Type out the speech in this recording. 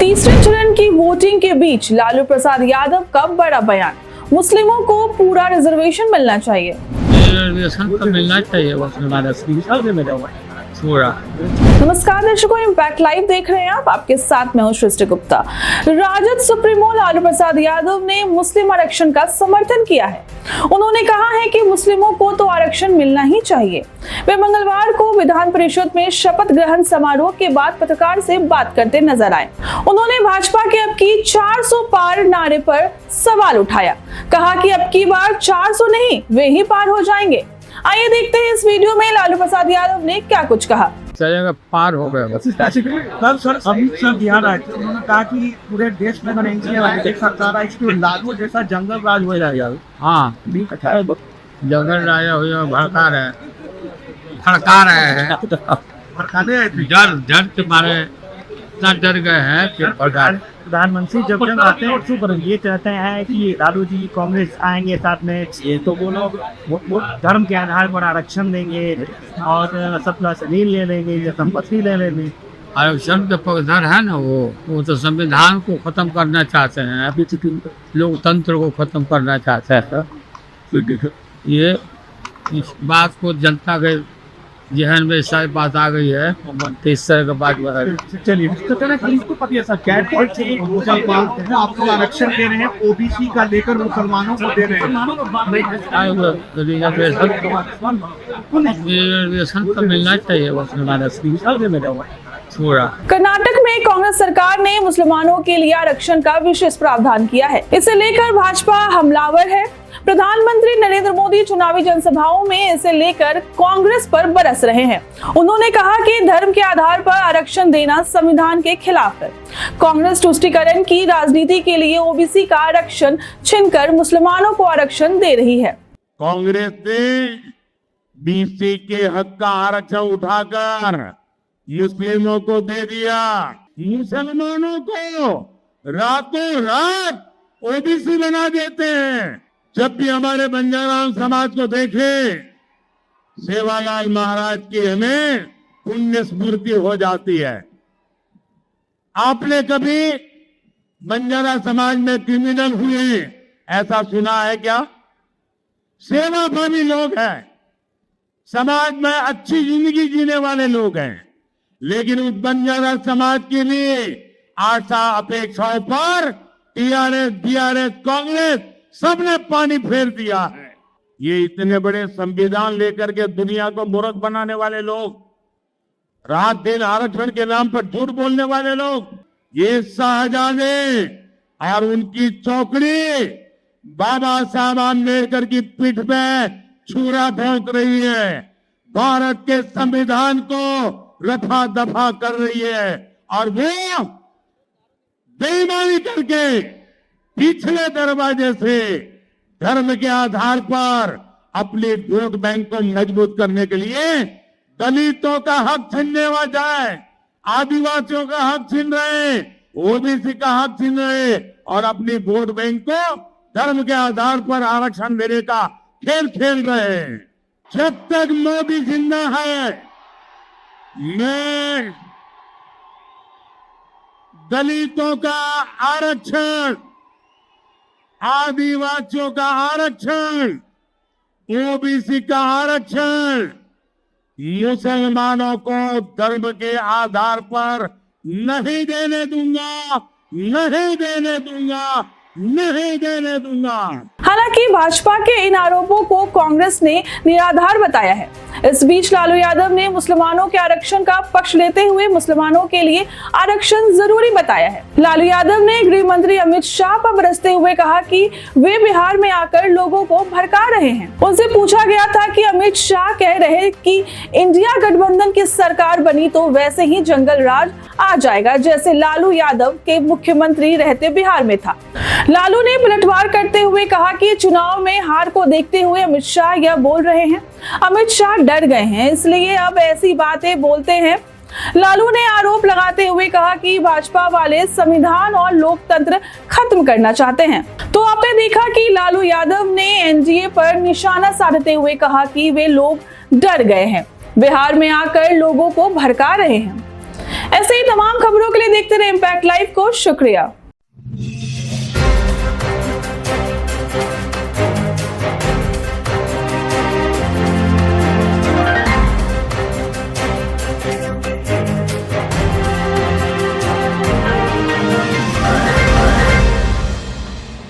तीसरे चरण की वोटिंग के बीच लालू प्रसाद यादव का बड़ा बयान, मुस्लिमों को पूरा रिजर्वेशन मिलना चाहिए। रिजर्वेशन तो मिलना चाहिए, पूरा। नमस्कार दर्शकों, इम्पैक्ट लाइव देख रहे हैं आप, आपके साथ मैं हूं सृष्टि गुप्ता। राजद सुप्रीमो लालू प्रसाद यादव ने मुस्लिम आरक्षण का समर्थन किया है। उन्होंने कहा है कि मुस्लिमों को तो आरक्षण मिलना ही चाहिए। वे मंगलवार को विधान परिषद में शपथ ग्रहण समारोह के बाद पत्रकार से बात करते नजर आए। उन्होंने भाजपा के अब की 400 पार नारे पर सवाल उठाया। कहा कि अब की बार 400 नहीं, वे ही पार हो जाएंगे। आइए देखते हैं इस वीडियो में लालू प्रसाद यादव ने क्या कुछ कहा। चलेगा, पार हो गया बस। कल सर अमित शाह बिहार आए थे, उन्होंने कहा कि पूरे देश में देख सकता है इसको लालू जैसा जंगल राज हो जाएगा। हाँ, जंगल राजा हुआ, भड़का रहे हैं डर के मारे इतना डर गए हैं कि प्रधानमंत्री जब आते हैं तो ये कहते हैं कि लालू जी कांग्रेस आएंगे साथ में, ये तो वो लोग वो धर्म के आधार पर आरक्षण देंगे और सबका शरीर ले लेंगे या संपत्ति ले लेंगे। आरक्षण के पक्षधर है ना, वो तो संविधान को खत्म करना चाहते हैं, अभी लोकतंत्र को खत्म करना चाहते हैं। ये इस बात को जनता के जहन में सारी बात आ गई है, तो इस तरह का बात चलिए इसको पता है सर, आपको आरक्षण दे रहे हैं, ओबीसी का लेकर मुसलमानों को दे रहे हैं। रिजर्वेशन तो मिलना चाहिए, पूरा। कर्नाटक में कांग्रेस सरकार ने मुसलमानों के लिए आरक्षण का विशेष प्रावधान किया है। इसे लेकर भाजपा हमलावर है। प्रधानमंत्री नरेंद्र मोदी चुनावी जनसभाओं में इसे लेकर कांग्रेस पर बरस रहे हैं। उन्होंने कहा कि धर्म के आधार पर आरक्षण देना संविधान के खिलाफ है। कांग्रेस तुष्टीकरण की राजनीति के लिए ओबीसी का आरक्षण छीनकर मुसलमानों को आरक्षण दे रही है। कांग्रेस ने बीसी के हक का आरक्षण उठाकर मुस्लिमों को दे दिया। मुसलमानों को रातों रात ओबीसी बना देते हैं। जब भी हमारे बंजाराम समाज को देखे, सेवालाल महाराज की हमें पुण्य स्मृति हो जाती है। आपने कभी बंजारा समाज में क्रिमिनल हुए ऐसा सुना है क्या? सेवाभावी लोग हैं, समाज में अच्छी जिंदगी जीने वाले लोग हैं, लेकिन उस बंजारा समाज के लिए आशा अपेक्षाओं पर टीआरएस, बीआरएस, कांग्रेस सबने पानी फेर दिया है। ये इतने बड़े संविधान लेकर के दुनिया को मूर्ख बनाने वाले लोग, रात दिन आरक्षण के नाम पर झूठ बोलने वाले लोग, ये शाहजहां और उनकी चौकड़ी बाबा साहब आम्बेडकर की पीठ पे छुरा भोंक रही है, भारत के संविधान को रफा दफा कर रही है, और वो बेईमानी करके पिछले दरवाजे से धर्म के आधार पर अपने वोट बैंक को मजबूत करने के लिए दलितों का हक छीनने जाए, आदिवासियों का हक छीन रहे, ओबीसी का हक छीन रहे और अपनी वोट बैंक को धर्म के आधार पर आरक्षण देने का खेल खेल रहे हैं। जब तक मोदी जिंदा है, मैं दलितों का आरक्षण, आदिवासियों का आरक्षण, ओबीसी का आरक्षण, मुसलमानों को धर्म के आधार पर नहीं देने दूंगा, नहीं देने दूंगा, नहीं देने दूंगा। हालांकि भाजपा के इन आरोपों को कांग्रेस ने निराधार बताया है। इस बीच लालू यादव ने मुसलमानों के आरक्षण का पक्ष लेते हुए मुसलमानों के लिए आरक्षण जरूरी बताया है। लालू यादव ने गृह मंत्री अमित शाह पर बरसते हुए कहा कि वे बिहार में आकर लोगों को भड़का रहे हैं। उनसे पूछा गया था कि अमित शाह कह रहे कि इंडिया गठबंधन की सरकार बनी तो वैसे ही जंगल राज आ जाएगा जैसे लालू यादव के मुख्यमंत्री रहते बिहार में था। लालू ने पलटवार करते हुए कहा कि चुनाव में हार को देखते हुए अमित शाह यह बोल रहे हैं। अमित शाह डर गए हैं, इसलिए अब ऐसी बातें बोलते हैं। लालू ने आरोप लगाते हुए कहा कि भाजपा वाले संविधान और लोकतंत्र खत्म करना चाहते हैं। तो आपने देखा कि लालू यादव ने एनडीए पर निशाना साधते हुए कहा कि वे लोग डर गए हैं, बिहार में आकर लोगों को भड़का रहे हैं। ऐसे ही तमाम खबरों के लिए देखते रहे इम्पैक्ट लाइव को। शुक्रिया।